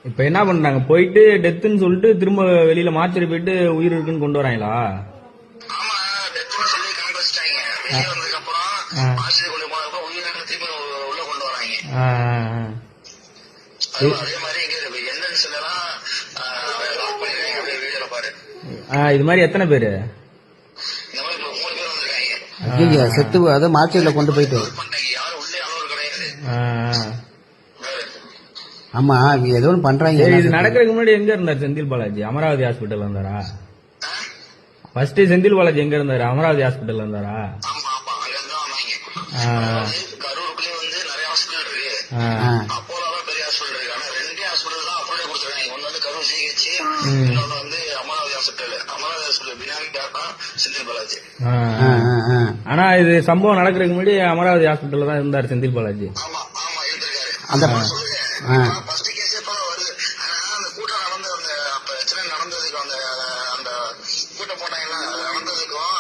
இப்ப என்ன பண்றாங்க, போயிட்டு டெத்துன்னு சொல்லிட்டு திரும்ப வெளியில மார்ச்சரி போயிட்டு உயிர் இருக்குன்னு கொண்டு வராங்களா? ஆமா, டெத்துன்னு சொல்லி கணக்கு வச்சுட்டாங்க. வெளியே வந்ததுக்கு அப்புறம் ஆஸ்பத்திரி கொண்டு போனதுக்கு உயிரிழந்த திருப்பி உள்ள கொண்டு வராங்க. அதே மாதிரி இங்க என்என்சில எல்லாம் லாக் பண்ணிருக்காங்க. அப்படியே வீடியோல பாரு. இது மாதிரி எத்தனை பேரு? இந்த மாதிரி 3 பேர் வந்திருக்காங்க. ஐயா செத்து அதை மார்ச்சரியில கொண்டு போயிட்டு யாரும் உள்ளே அளவு கிடையாது. ஆமா ஏதோ ஒன்று பண்றாங்க. இது நடக்கிறதுக்கு முன்னாடி எங்க இருந்தார் செந்தில் பாலாஜி? அமராவதி ஹாஸ்பிட்டல் இருந்தாரா? ஃபர்ஸ்ட் செந்தில் பாலாஜி எங்க இருந்தாரு? அமராவதி ஹாஸ்பிட்டல் இருந்தாரா? ஆமா ஆமா, அங்கதான் வந்தாங்க. கரூருக்குள்ளே வந்து நிறைய ஹாஸ்பிட்டல் இருக்கு. அப்போலோ பெரிய ஹாஸ்பிட்டல் இருக்கு. ஆனா 2 ஹாஸ்பிட்டல் தான் அப்படியே கொடுத்துருக்காங்க. ஒன்னு வந்து கரூர் சிஹெச், இன்னொன்னு வந்து அமராவதி ஹாஸ்பிட்டல். அமராவதி ஹாஸ்பிட்டல் பினாமி டாக்டர் செந்தில் பாலாஜி. ஆனா இது சம்பவம் நடக்கிறதுக்கு முன்னாடி அமராவதி ஹாஸ்பிட்டல்ல தான் இருந்தார் செந்தில் பாலாஜி. ஆமா ஆமா, இருந்திருக்காரு. அந்த ஃபர்ஸ்ட் கேஸே இப்ப வருது. ஆனா அந்த கூட்டம் நடந்த அந்த பிரச்சனை நடந்ததுக்கு அந்த கூட்டம் போட்டாங்கன்னா நடந்ததுக்கும்